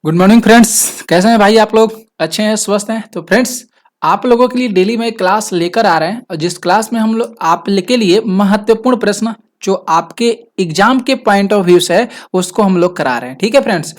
Good morning friends. कैसे हैं भाई आप लोग? अच्छे हैं, स्वस्थ हैं? तो फ्रेंड्स, आप लोगों के लिए डेली में एक क्लास लेकर आ रहे हैं और जिस क्लास में हम लोग आप के लिए महत्वपूर्ण प्रश्न जो आपके एग्जाम के पॉइंट ऑफ व्यू से है उसको हम लोग करा रहे हैं। ठीक है फ्रेंड्स,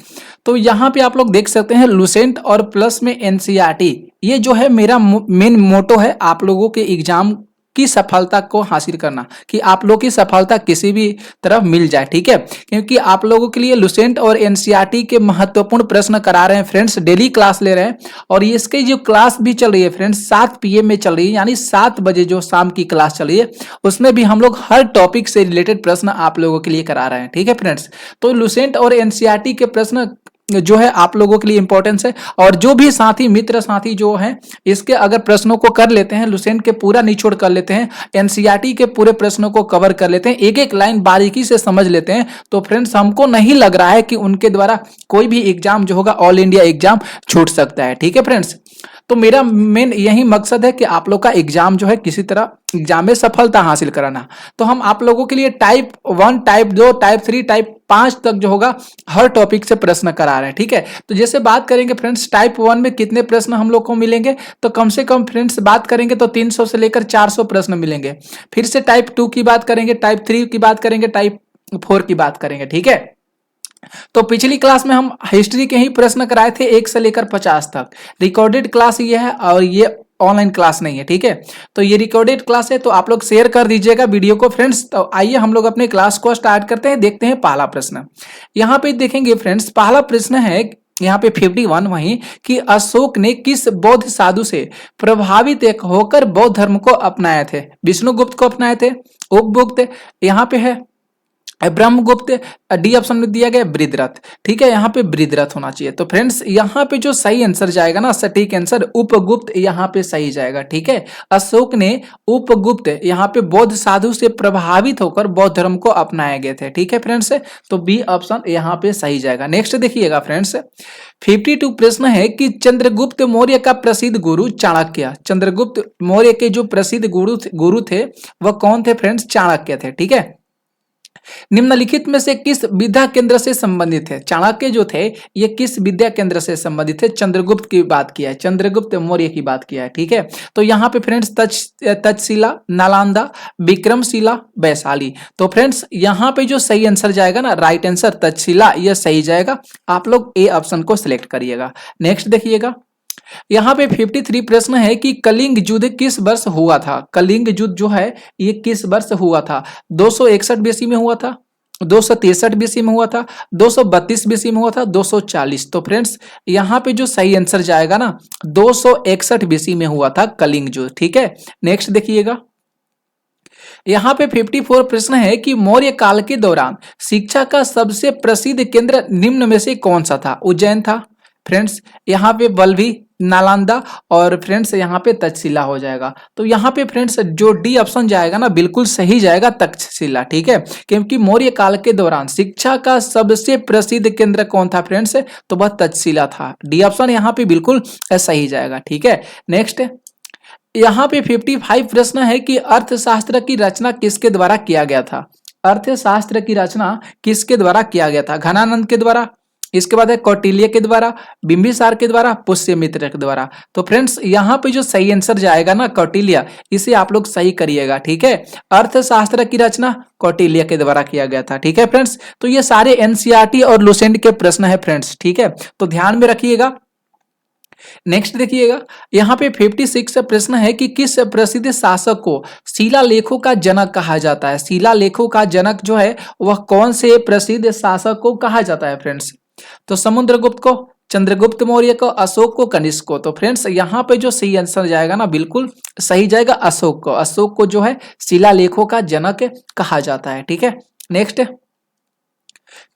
तो यहाँ पे आप लोग देख सकते हैं लुसेंट और प्लस में एनसीईआरटी। ये जो है मेरा मेन मोटो है आप लोगों के एग्जाम की सफलता को हासिल करना, कि आप लोग की सफलता किसी भी तरफ मिल जाए। ठीक है, क्योंकि आप लोगों के लिए लुसेंट और एनसीईआरटी के महत्वपूर्ण प्रश्न करा रहे हैं फ्रेंड्स, डेली क्लास ले रहे हैं। और इसकी जो क्लास भी चल रही है फ्रेंड्स 7 PM में चल रही है, यानी 7 बजे जो शाम की क्लास चल रही है उसमें भी हम लोग हर टॉपिक से रिलेटेड प्रश्न आप लोगों के लिए करा रहे हैं। ठीक है फ्रेंड्स, तो लुसेंट और एनसीईआरटी के प्रश्न जो है आप लोगों के लिए इंपॉर्टेंस है। और जो भी साथी मित्र साथी जो है इसके अगर प्रश्नों को कर लेते हैं, लुसेंट के पूरा निचोड़ कर लेते हैं, एनसीईआरटी के पूरे प्रश्नों को कवर कर लेते हैं, एक एक लाइन बारीकी से समझ लेते हैं, तो फ्रेंड्स हमको नहीं लग रहा है कि उनके द्वारा कोई भी एग्जाम जो होगा ऑल इंडिया एग्जाम छूट सकता है। ठीक है फ्रेंड्स, तो मेरा मेन यही मकसद है कि आप लोग का एग्जाम जो है किसी तरह एग्जाम में सफलता हासिल कराना। तो हम आप लोगों के लिए टाइप 1, टाइप 2, टाइप 3, टाइप 5 तक जो होगा हर टॉपिक से प्रश्न करा रहे हैं। ठीक है, तो जैसे बात करेंगे फ्रेंड्स टाइप 1 में कितने प्रश्न हम लोग को मिलेंगे, तो कम से कम फ्रेंड्स बात करेंगे तो 300 से लेकर 400 प्रश्न मिलेंगे। फिर से टाइप 2 की बात करेंगे, टाइप 3 की बात करेंगे, टाइप 4 की बात करेंगे। ठीक है, तो पिछली क्लास में हम हिस्ट्री के ही प्रश्न कराए थे 1 से लेकर 50 तक। रिकॉर्डेड क्लास ये है और ये ऑनलाइन क्लास नहीं है। ठीक है, तो ये रिकॉर्डेड क्लास है, तो आप लोग शेयर कर दीजिएगा वीडियो को फ्रेंड्स। तो आइए हम लोग अपने क्लास को स्टार्ट करते हैं। देखते हैं पहला प्रश्न। यहाँ पे देखेंगे फ्रेंड्स, पहला प्रश्न है यहाँ पे 51 वही कि अशोक ने किस बौद्ध साधु से प्रभावित होकर बौद्ध धर्म को अपनाए थे? विष्णुगुप्त को अपनाए थे, उपगुप्त, यहाँ पे है ब्रह्मगुप्त, डी ऑप्शन में दिया गया बृहद्रथ। ठीक है, यहाँ पे बृहद्रथ होना चाहिए। तो फ्रेंड्स यहाँ पे जो सही आंसर जाएगा ना, सटीक आंसर उपगुप्त यहाँ पे सही जाएगा। ठीक है, अशोक ने उपगुप्त यहाँ पे बौद्ध साधु से प्रभावित होकर बौद्ध धर्म को अपनाए गए थे। ठीक है फ्रेंड्स, तो बी ऑप्शन यहाँ पे सही जाएगा। नेक्स्ट देखिएगा फ्रेंड्स, 52 प्रश्न है कि चंद्रगुप्त मौर्य का प्रसिद्ध गुरु चाणक्य। चंद्रगुप्त मौर्य के जो प्रसिद्ध गुरु थे वह कौन थे फ्रेंड्स? चाणक्य थे। ठीक है, निम्नलिखित में से किस विद्या केंद्र से संबंधित है? चाणक्य जो थे ये किस विद्या केंद्र से संबंधित है? चंद्रगुप्त की बात किया है, चंद्रगुप्त मौर्य की बात किया है। ठीक है, तो यहाँ पे फ्रेंड्स तक्षशिला, नालंदा, विक्रमशिला, वैशाली। तो फ्रेंड्स यहाँ पे जो सही आंसर जाएगा ना, राइट आंसर तक्षशिला, ये सही जाएगा। आप लोग ए ऑप्शन को सिलेक्ट करिएगा। नेक्स्ट देखिएगा, यहाँ पे 53 प्रश्न है कि कलिंग युद्ध किस वर्ष हुआ था? कलिंग युद्ध जो है ये किस वर्ष हुआ था? 261 बीसी में हुआ था, 263 बीसी में हुआ था, 232 बीसी में हुआ था, 240। तो फ्रेंड्स यहाँ पे जो सही आंसर जाएगा ना 261 बीसी में हुआ था कलिंग युद्ध। ठीक है, नेक्स्ट देखिएगा, यहाँ पे 54 प्रश्न है कि मौर्य काल के दौरान शिक्षा का सबसे प्रसिद्ध केंद्र निम्न में से कौन सा था? उज्जैन था फ्रेंड्स, यहाँ पे बल्भी, नालंदा और फ्रेंड्स यहाँ पे तक्षशिला हो जाएगा। तो यहाँ पे फ्रेंड्स जो डी ऑप्शन जाएगा ना बिल्कुल सही जाएगा, तक्षशिला। ठीक है, क्योंकि मौर्य काल के दौरान शिक्षा का सबसे प्रसिद्ध केंद्र कौन था फ्रेंड्स? तो वह तक्षशिला था। डी ऑप्शन यहाँ पे बिल्कुल सही जाएगा। ठीक है, नेक्स्ट यहाँ पे 55 प्रश्न है कि अर्थशास्त्र की रचना किसके द्वारा किया गया था? अर्थशास्त्र की रचना किसके द्वारा किया गया था? घनानंद के द्वारा, इसके बाद है कौटिल्य के द्वारा, बिंबिसार के द्वारा, पुष्यमित्र के द्वारा। तो फ्रेंड्स यहाँ पे जो सही आंसर जाएगा ना कौटिल्य, इसे आप लोग सही करिएगा। ठीक है, अर्थशास्त्र की रचना कौटिल्य के द्वारा किया गया था। ठीक है फ्रेंड्स, तो ये सारे एनसीईआरटी और लुसेंट के प्रश्न है फ्रेंड्स। ठीक है, तो ध्यान में रखिएगा। नेक्स्ट देखिएगा, यहाँ पे 56 प्रश्न है कि किस प्रसिद्ध शासक को शिलालेखों का जनक कहा जाता है? शिलालेखों का जनक जो है वह कौन से प्रसिद्ध शासक को कहा जाता है फ्रेंड्स? तो समुद्रगुप्त को, चंद्रगुप्त मौर्य को, अशोक को, कनिष्क को। तो फ्रेंड्स यहाँ पे जो सही आंसर जाएगा ना बिल्कुल सही जाएगा अशोक को। अशोक को जो है शिलालेखों का जनक कहा जाता है। ठीक है, नेक्स्ट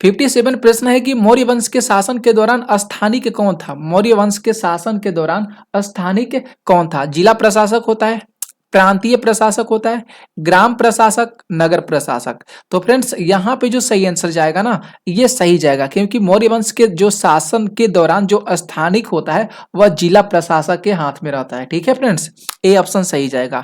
57 प्रश्न है कि मौर्य वंश के शासन के दौरान स्थानिक कौन था? मौर्य वंश के शासन के दौरान स्थानिक कौन था? जिला प्रशासक होता है, प्रांतीय प्रशासक होता है, ग्राम प्रशासक, नगर प्रशासक। तो फ्रेंड्स यहाँ पे जो सही आंसर जाएगा ना ये सही जाएगा, क्योंकि मौर्य वंश के जो शासन के दौरान जो स्थानिक होता है वह जिला प्रशासक के हाथ में रहता है। ठीक है फ्रेंड्स, ए ऑप्शन सही जाएगा।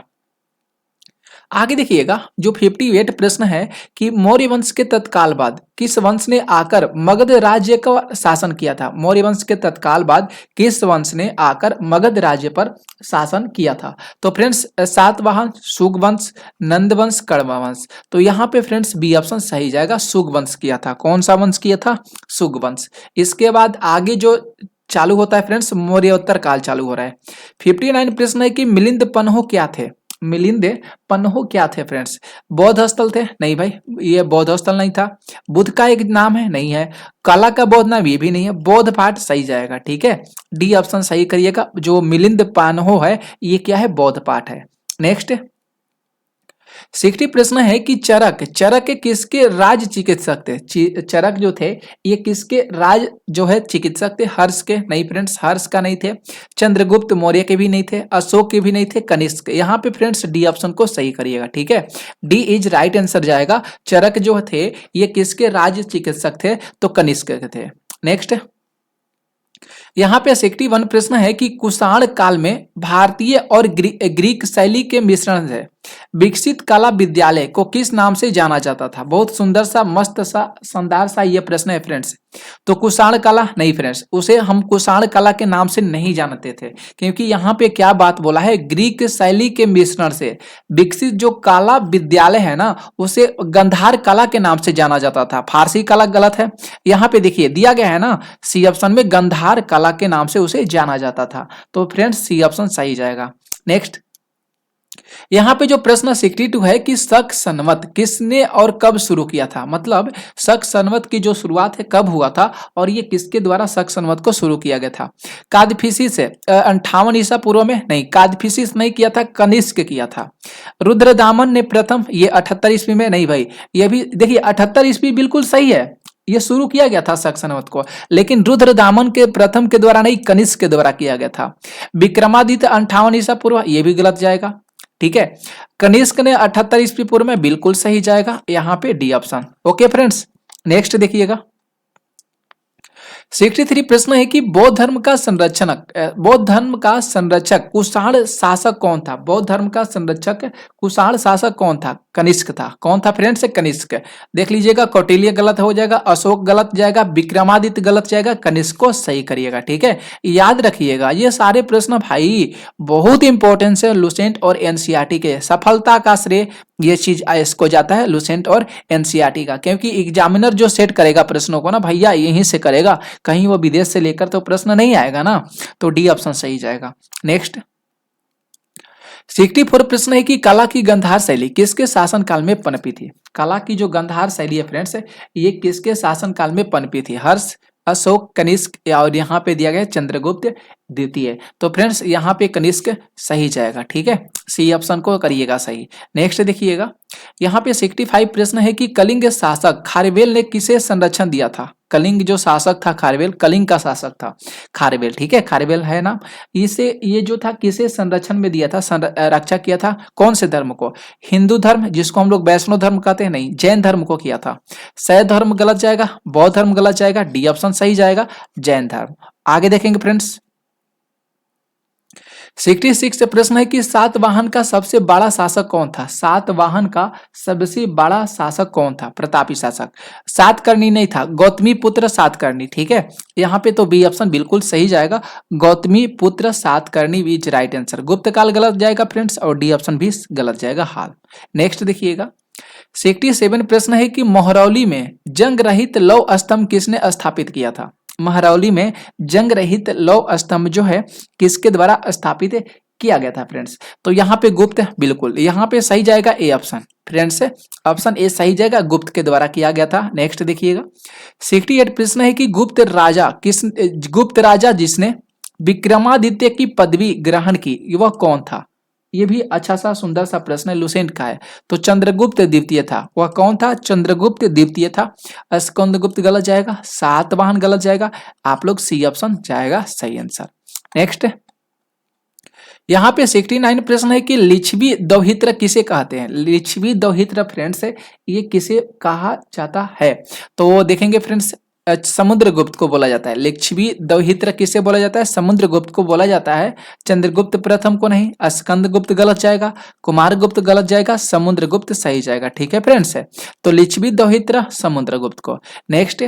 आगे देखिएगा जो 58 प्रश्न है कि मौर्य वंश के तत्काल बाद किस वंश ने आकर मगध राज्य का शासन किया था। मौर्य वंश के तत्काल बाद किस वंश ने आकर मगध राज्य पर शासन किया था। तो फ्रेंड्स सातवाहन, सुगवंश, नंदवंश, कण्व। तो यहाँ पे फ्रेंड्स बी ऑप्शन सही जाएगा, सुगवंश किया था। कौन सा वंश किया था? सुगवंश। इसके बाद आगे जो चालू होता है फ्रेंड्स मौर्योत्तर काल चालू हो रहा है। 59 प्रश्न है कि मिलिंद पन्हो क्या थे। मिलिंद पन्हो क्या थे फ्रेंड्स? बौद्ध स्थल थे? नहीं भाई, ये बौद्ध स्थल नहीं था। बुद्ध का एक नाम है? नहीं है। कला का बौद्ध नाम? ये भी नहीं है। बौद्ध पाठ सही जाएगा, ठीक है, डी ऑप्शन सही करिएगा। जो मिलिंद पन्हो है ये क्या है? बौद्ध पाठ है। नेक्स्ट 60 प्रश्न है कि चरक, चरक किसके राज चिकित्सक थे? चरक जो थे ये किसके राज जो है चिकित्सक थे? हर्ष के? नहीं फ्रेंड्स, हर्ष का नहीं थे। चंद्रगुप्त मौर्य के भी नहीं थे। अशोक के भी नहीं थे। कनिष्क। यहाँ पे फ्रेंड्स डी ऑप्शन को सही करिएगा, ठीक है, डी इज राइट आंसर जाएगा। चरक जो थे ये किसके राज चिकित्सक थे? तो कनिष्क के थे। नेक्स्ट यहाँ पे 61 प्रश्न है कि कुषाण काल में भारतीय और ग्रीक शैली के मिश्रण से विकसित कला विद्यालय को किस नाम से जाना जाता था? बहुत सुंदर सा, मस्त सा, शानदार सा ये प्रश्न है फ्रेंड्स। तो कुषाण कला? नहीं फ्रेंड्स, उसे हम कुषाण कला के नाम से नहीं जानते थे, क्योंकि यहाँ पे क्या बात बोला है? ग्रीक शैली के मिश्रण से विकसित जो कला विद्यालय है ना उसे गंधार कला के नाम से जाना जाता था। फारसी कला गलत है। यहाँ पे देखिए दिया गया है ना सी ऑप्शन में, गंधार कला के नाम से उसे जाना जाता था। तो फ्रेंड्स सी ऑप्शन सही जाएगा। नेक्स्ट यहाँ पे जो प्रश्न 62 है कि शक संवत किसने और कब शुरू किया था? मतलब शक संवत की जो शुरुआत है कब हुआ था और ये किसके द्वारा शक संवत को शुरू किया गया था? कादफिसिस से 58 ईसा पूर्व में? नहीं, कादफिसिस नहीं किया था, कनिष्क किया था। रुद्रदामन ने प्रथम, ये 78 ईस्वी में? नहीं भाई, ये भी देखिए 78 ईस्वी बिल्कुल सही है, ये शुरू किया गया था शक संवत को, लेकिन रुद्रदामन के प्रथम के द्वारा नहीं, कनिष्क के द्वारा किया गया था। विक्रमादित्य 58 ईसा पूर्व, ये भी गलत जाएगा, ठीक है। कनिष्क ने 78 ईस्वी पूर्व में, बिल्कुल सही जाएगा यहाँ पे D option. Okay friends, next देखिएगा 63 प्रश्न है कि बौद्ध धर्म का संरक्षक कुषाण शासक कौन था? बौद्ध धर्म का संरक्षक कुषाण शासक कौन था? कनिष्क था। कौन था फ्रेंड्स? कनिष्क। देख लीजिएगा, कौटिल्य गलत हो जाएगा, अशोक गलत जाएगा, विक्रमादित्य गलत जाएगा, कनिष्क को सही करिएगा, ठीक है। याद रखिएगा ये सारे प्रश्न भाई बहुत इंपॉर्टेंट है लुसेंट और एनसीईआरटी के। सफलता का श्रेय ये चीज इसको जाता है लुसेंट और एनसीईआरटी का, क्योंकि एग्जामिनर जो सेट करेगा प्रश्नों को ना भैया यहीं से करेगा, कहीं वो विदेश से लेकर तो प्रश्न नहीं आएगा ना। तो डी ऑप्शन सही जाएगा। नेक्स्ट 64 प्रश्न है कि कला की गंधार शैली किसके शासन काल में पनपी थी? कला की जो गंधार शैली है फ्रेंड्स ये किसके शासन काल में पनपी थी? हर्ष, अशोक, कनिष्क, और यहाँ पे दिया गया चंद्रगुप्त द्वितीय। तो फ्रेंड्स यहाँ पे कनिष्क सही जाएगा, ठीक है, सी ऑप्शन को करिएगा सही। नेक्स्ट देखिएगा यहाँ पे 65 प्रश्न है कि कलिंग शासक खारवेल ने किसे संरक्षण दिया था? कलिंग जो शासक था खारवेल, कलिंग का शासक था खारवेल, ठीक है, खारवेल है ना, इसे ये जो था किसे संरक्षण में दिया था, रक्षा किया था? कौन से धर्म को? हिंदू धर्म जिसको हम लोग वैष्णव धर्म कहते हैं? नहीं, जैन धर्म को किया था। शैव धर्म गलत जाएगा, बौद्ध धर्म गलत जाएगा, डी ऑप्शन सही जाएगा, जैन धर्म। आगे देखेंगे फ्रेंड्स 66 प्रश्न है कि सातवाहन का सबसे बड़ा शासक कौन था? सातवाहन का सबसे बड़ा शासक कौन था? प्रतापी शासक। सातकर्णी नहीं था, गौतमी पुत्र सातकर्णी, ठीक है, यहाँ पे तो बी ऑप्शन बिल्कुल सही जाएगा, गौतमी पुत्र सातकर्णी इज राइट आंसर। गुप्त काल गलत जाएगा फ्रेंड्स और डी ऑप्शन भी गलत जाएगा हाल। नेक्स्ट देखिएगा 67 प्रश्न है कि महरौली में जंग रहित लौह स्तंभ किसने स्थापित किया था? महरौली में जंग रहित लौह स्तंभ जो है किसके द्वारा स्थापित किया गया था फ्रेंड्स? तो यहाँ पे गुप्त, बिल्कुल यहाँ पे सही जाएगा A option friends, option A सही जाएगा, गुप्त के द्वारा किया गया था। नेक्स्ट देखिएगा 68 प्रश्न है कि गुप्त राजा जिसने विक्रमादित्य की पदवी ग्रहण की वह कौन था? ये भी अच्छा सा सुंदर सा प्रश्न है, लुसेंट का है। तो चंद्रगुप्त द्वितीय था। वह कौन था? चंद्रगुप्त द्वितीय था। स्कंदगुप्त गलत जाएगा, सातवाहन गलत जाएगा, आप लोग सी ऑप्शन जाएगा सही आंसर। नेक्स्ट यहाँ पे 69 प्रश्न है कि लिच्छवी दौहित्र किसे कहते हैं? लिच्छवी दौहित्र फ्रेंड्स ये किसे कहा जाता है? तो देखेंगे फ्रेंड्स समुद्रगुप्त को बोला जाता है। लिच्छवी दौहित्र किसे बोला जाता है? समुद्रगुप्त को बोला जाता है। चंद्रगुप्त प्रथम को नहीं। स्कंदगुप्त गलत जाएगा, कुमारगुप्त गलत जाएगा, समुद्रगुप्त सही जाएगा। ठीक है फ्रेंड्स, तो लिच्छवी दौहित्र समुद्रगुप्त को। नेक्स्ट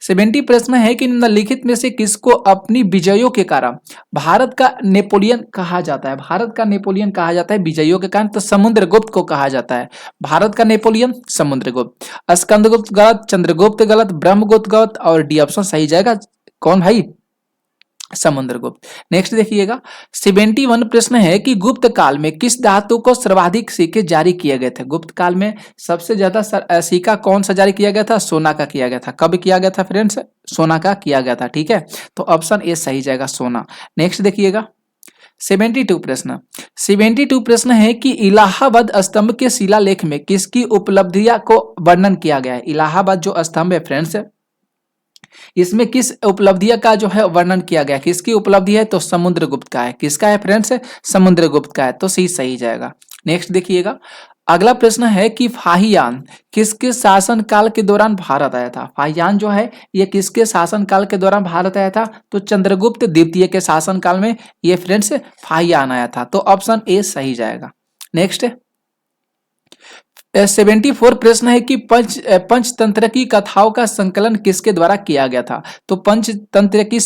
70 प्रश्न है कि निम्नलिखित में से किसको अपनी विजयों के कारण भारत का नेपोलियन कहा जाता है? भारत का नेपोलियन कहा जाता है विजयों के कारण, तो समुद्रगुप्त को कहा जाता है भारत का नेपोलियन, समुद्रगुप्त। स्कंदगुप्त गलत, चंद्रगुप्त गलत, ब्रह्मगुप्त गलत और डी ऑप्शन सही जाएगा। कौन भाई? समुद्रगुप्त। नेक्स्ट देखिएगा 71 प्रश्न है कि गुप्त काल में किस धातु को सर्वाधिक सिक्के जारी किए गए थे? गुप्त काल में सबसे ज्यादा सिक्का कौन सा जारी किया गया था? सोना का किया गया था। कब किया गया था फ्रेंड्स? सोना का किया गया था। ठीक है, तो ऑप्शन ए सही जाएगा, सोना। नेक्स्ट देखिएगा 72 प्रश्न। 72 प्रश्न है कि इलाहाबाद स्तंभ के शिलालेख में किसकी उपलब्धियां को वर्णन किया गया है? इलाहाबाद जो स्तंभ है फ्रेंड्स, इसमें किस उपलब्धियां का जो है वर्णन किया गया? किसकी उपलब्धि है? तो समुद्रगुप्त का है। किसका है फ्रेंड्स? समुद्रगुप्त का है, तो सही जाएगा। नेक्स्ट देखिएगा अगला प्रश्न है कि फाहियान किसके शासन काल के दौरान भारत आया था? फाहियान जो है ये किसके शासन काल के दौरान भारत आया था? तो चंद्रगुप्त द्वितीय के शासन काल में ये फ्रेंड्स फाहियान आया था, तो ऑप्शन ए सही जाएगा। नेक्स्ट 74 प्रश्न है कि पंचतंत्र की कथाओं का संकलन किसके द्वारा किया गया था? तो पंचतंत्र की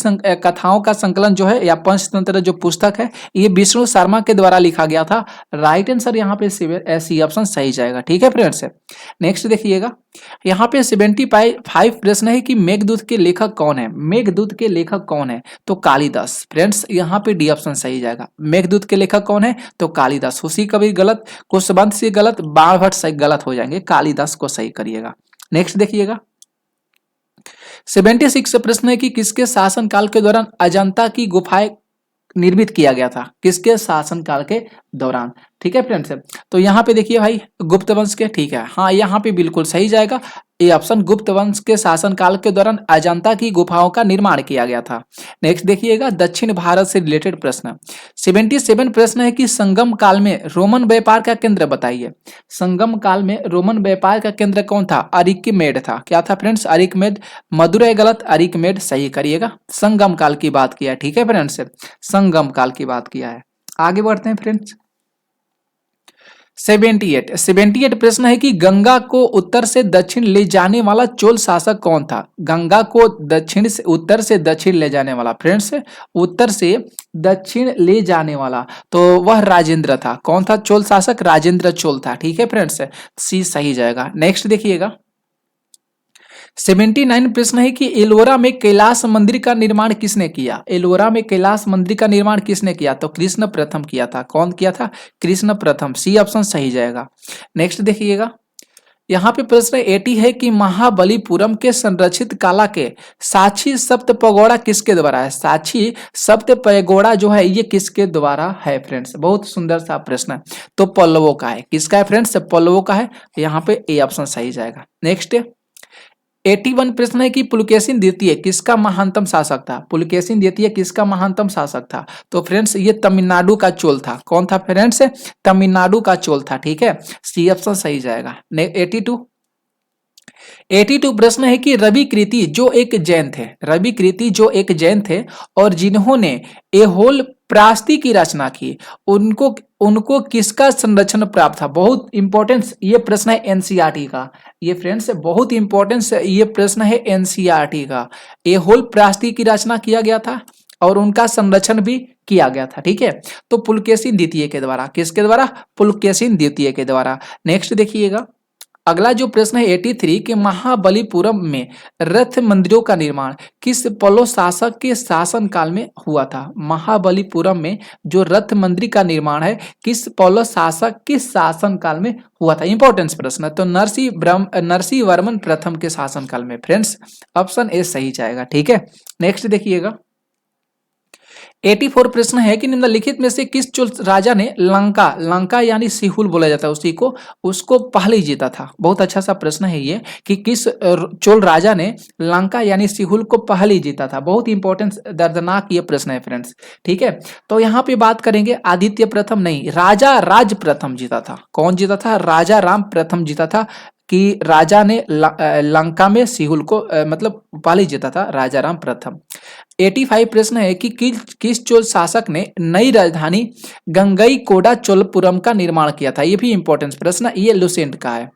कथाओं का संकलन जो है या पंचतंत्र जो पुस्तक है ये विष्णु शर्मा के द्वारा लिखा गया था। राइट आंसर यहाँ पे सी ऑप्शन सही जाएगा। ठीक है फ्रेंड्स, नेक्स्ट देखिएगा यहाँ पे 75 प्रश्न है कि मेघदूत के लेखक कौन है? मेघदूत के लेखक कौन है? तो कालिदास। फ्रेंड्स यहाँ पे डी ऑप्शन सही जाएगा। मेघदूत के लेखक कौन है? तो कालिदास। उसी कवि गलत, कुशवंत से गलत, बाणभट्ट से गलत हो जाएंगे, कालिदास को सही करिएगा। नेक्स्ट देखिएगा 76 प्रश्न है कि किसके शासन काल के दौरान अजंता की गुफाएं निर्मित किया गया था? किसके शासन काल के दौरान? ठीक है फ्रेंड्स, तो यहाँ पे देखिए भाई गुप्त वंश के। ठीक है, हाँ यहाँ पे बिल्कुल सही जाएगा ये ऑप्शन, गुप्त वंश के शासन काल के दौरान अजंता की गुफाओं का निर्माण किया गया था। नेक्स्ट देखिएगा दक्षिण भारत से रिलेटेड प्रश्न। 77 प्रश्न है कि संगम काल में रोमन व्यापार का केंद्र बताइए। संगम काल में रोमन व्यापार का केंद्र कौन था? अरिकमेड था। क्या था फ्रेंड्स? अरिकमेड। मदुरै गलत, अरिकमेड सही करिएगा। संगम काल की बात किया है। ठीक है फ्रेंड्स, संगम काल की बात किया है। आगे बढ़ते हैं फ्रेंड्स 78 प्रश्न है कि गंगा को उत्तर से दक्षिण ले जाने वाला चोल शासक कौन था? गंगा को दक्षिण से उत्तर से दक्षिण ले जाने वाला फ्रेंड्स, उत्तर से दक्षिण ले जाने वाला तो वह राजेंद्र था। कौन था चोल शासक? राजेंद्र चोल था। ठीक है फ्रेंड्स, सी सही जाएगा। नेक्स्ट देखिएगा 79 प्रश्न है कि एलोरा में कैलाश मंदिर का निर्माण किसने किया? एलोरा में कैलाश मंदिर का निर्माण किसने किया? तो कृष्ण प्रथम किया था। कौन किया था? कृष्ण प्रथम। सी ऑप्शन सही जाएगा। नेक्स्ट देखिएगा यहाँ पे प्रश्न 80 है कि महाबलीपुरम के संरक्षित कला के साक्षी सप्त पगोड़ा किसके द्वारा है? साक्षी सप्त पगोड़ा जो है ये किसके द्वारा है फ्रेंड्स? बहुत सुंदर सा प्रश्न है, तो पल्लवों का है। किसका है फ्रेंड्स? पल्लवों का है। यहाँ पे ए ऑप्शन सही जाएगा। नेक्स्ट 81 प्रश्न है कि पुलकेशिन द्वितीय किसका महानतम शासक था? पुलकेशिन द्वितीय किसका महानतम शासक था? तो फ्रेंड्स ये तमिलनाडु का चोल था। कौन था फ्रेंड्स? तमिलनाडु का चोल था। ठीक है, सी ऑप्शन सही जाएगा। 82 प्रश्न है कि रवि कृति जो एक जैन थे, रवि कृति जो एक जैन थे और जिन्होंने एहोल प्रास्ति की रचना की, उनको किसका संरक्षण प्राप्त था? बहुत इंपॉर्टेंस ये प्रश्न है एनसीईआरटी का। ये फ्रेंड्स बहुत इंपॉर्टेंस ये प्रश्न है एनसीईआरटी का। एहोल प्रास्ति की रचना किया गया था और उनका संरक्षण भी किया गया था। ठीक है, तो पुलकेशिन द्वितीय के द्वारा। किसके द्वारा? पुलकेशिन द्वितीय के द्वारा। नेक्स्ट देखिएगा अगला जो प्रश्न है 83 के महाबलीपुरम में रथ मंदिरों का निर्माण किस पल्लव शासक के शासन काल में हुआ था? महाबलीपुरम में जो रथ मंदिर का निर्माण है किस पल्लव शासक के शासन काल में हुआ था? इंपॉर्टेंस प्रश्न है, तो नरसिंह वर्मन प्रथम के शासन काल में। फ्रेंड्स ऑप्शन ए सही जाएगा। ठीक है, नेक्स्ट देखिएगा 84 प्रश्न है कि निम्नलिखित में से किस चोल राजा ने लंका यानी सिहुल बोला जाता है उसी को, उसको पहले जीता था? बहुत अच्छा सा प्रश्न है ये कि किस चोल राजा ने लंका यानी सिहुल को पहले जीता था। बहुत इंपॉर्टेंट दर्दनाक ये प्रश्न है फ्रेंड्स। ठीक है, तो यहाँ पे बात करेंगे आदित्य प्रथम नहीं, राजा राज प्रथम जीता था। कौन जीता था? राजा राम प्रथम जीता था कि राजा ने लंका में सिहुल को मतलब पाली जीता था राजा राम प्रथम। 85 प्रश्न है कि किस चोल शासक ने नई राजधानी गंगई कोडा चोलपुरम का निर्माण किया था। ये भी इंपॉर्टेंट प्रश्न, ये लुसेंट का है।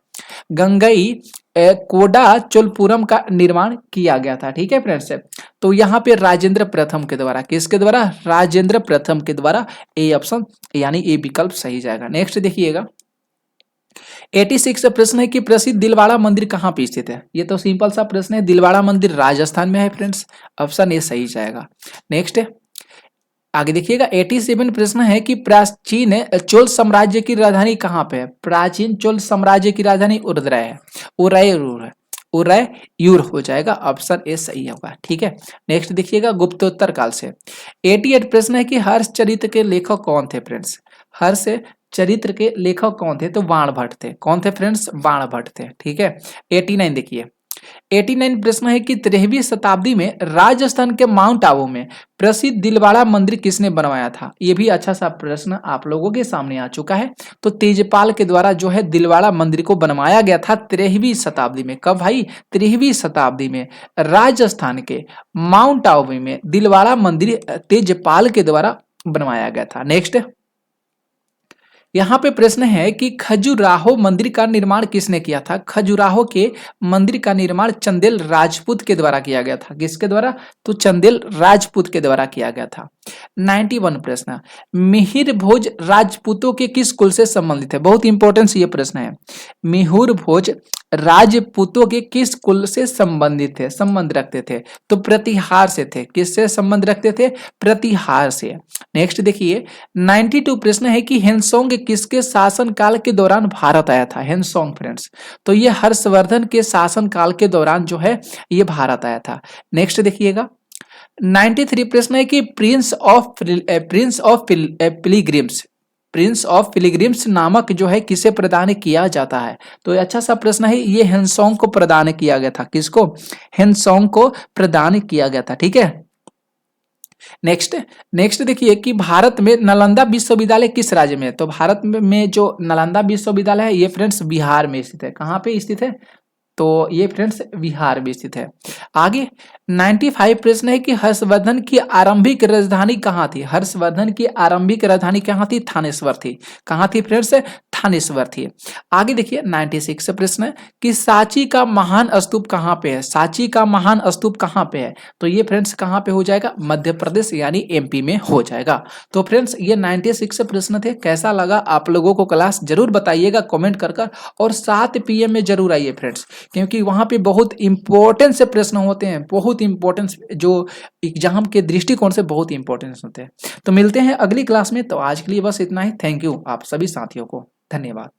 गंगई कोडा चोलपुरम का निर्माण किया गया था। ठीक है फ्रेंड्स, तो यहाँ पे राजेंद्र प्रथम के द्वारा, किसके द्वारा? राजेंद्र प्रथम के द्वारा। ए ऑप्शन यानी ए विकल्प सही जाएगा। नेक्स्ट देखिएगा 86 प्रश्न है कि प्रसिद्ध दिलवाड़ा मंदिर कहाँ पे स्थित है। ये तो सिंपल सा प्रश्न है, दिलवाड़ा मंदिर राजस्थान में है फ्रेंड्स, ऑप्शन ए सही जाएगा। नेक्स्ट आगे देखिएगा 87 प्रश्न है कि प्राचीन चोल साम्राज्य की राजधानी कहाँ पे है। प्राचीन चोल साम्राज्य की राजधानी उदयपुर है, उदयपुर हो जाएगा, ऑप्शन ए सही होगा। ठीक है, नेक्स्ट देखिएगा गुप्तोत्तर काल से 88 प्रश्न है कि हर्ष चरित्र के लेखक कौन थे फ्रेंड्स। हर्ष चरित्र के लेखक कौन थे? तो बाणभट्ट थे। कौन थे फ्रेंड्स? बाणभट्ट थे। ठीक है, 89 देखिए 89 प्रश्न है कि 13वीं शताब्दी में राजस्थान के माउंट आबू में प्रसिद्ध दिलवाड़ा मंदिर किसने बनवाया था। ये भी अच्छा सा प्रश्न आप लोगों के सामने आ चुका है। तो तेजपाल के द्वारा जो है दिलवाड़ा मंदिर को बनवाया गया था 13वीं शताब्दी में। कब भाई? 13वीं शताब्दी में राजस्थान के माउंट आबू में दिलवाड़ा मंदिर तेजपाल के द्वारा बनवाया गया था। नेक्स्ट यहाँ पे प्रश्न है कि खजुराहो मंदिर का निर्माण किसने किया था। खजुराहो के मंदिर का निर्माण चंदेल राजपूत के द्वारा किया गया था। किसके द्वारा? तो चंदेल राजपूत के द्वारा किया गया था। 91 प्रश्न, मिहिर भोज राजपूतों के किस कुल से संबंधित है। बहुत इंपॉर्टेंट ये प्रश्न है। मिहिर भोज राजपूतों के किस कुल से संबंधित थे, संबंध रखते थे? तो प्रतिहार से थे। किससे संबंध रखते थे? प्रतिहार से। नेक्स्ट देखिए 92 प्रश्न है कि हेनसोंग किसके शासन काल के दौरान भारत आया था। हेनसोंग फ्रेंड्स, तो ये हर्षवर्धन के शासन काल के दौरान जो है ये भारत आया था। नेक्स्ट देखिएगा 93 प्रश्न है कि Prince of pilgrims, Prince of pilgrims नामक जो है किसे प्रदान किया जाता है। तो अच्छा सा प्रश्न है, ये हेनसोंग को प्रदान किया गया था। किसको? हेनसोंग को प्रदान किया गया था। ठीक है, नेक्स्ट देखिए कि भारत में नालंदा विश्वविद्यालय किस राज्य में है। तो भारत में जो नालंदा विश्वविद्यालय है ये फ्रेंड्स बिहार में स्थित है। कहाँ पे स्थित है? तो ये फ्रेंड्स बिहार में स्थित है। आगे 95 प्रश्न है कि हर्षवर्धन की आरंभिक राजधानी कहाँ थी। हर्षवर्धन की आरंभिक राजधानी कहाँ थी? थानेश्वर थी। कहाँ थी फ्रेंड्स? थानेश्वर थी। आगे देखिए 96 प्रश्न है कि सांची का महान स्तूप कहाँ पे है। सांची का महान स्तूप कहाँ पे है? तो ये फ्रेंड्स कहाँ पे हो जाएगा? मध्य प्रदेश यानी एमपी में हो जाएगा। तो फ्रेंड्स ये 96 प्रश्न थे। कैसा लगा आप लोगों को क्लास जरूर बताइएगा कमेंट कर और 7 PM में जरूर आइए फ्रेंड्स, क्योंकि वहां पे बहुत इंपॉर्टेंट से प्रश्न होते हैं, बहुत इंपॉर्टेंट जो एग्जाम के दृष्टिकोण से बहुत इंपॉर्टेंट होते हैं। तो मिलते हैं अगली क्लास में। तो आज के लिए बस इतना ही। थैंक यू आप सभी साथियों को, धन्यवाद।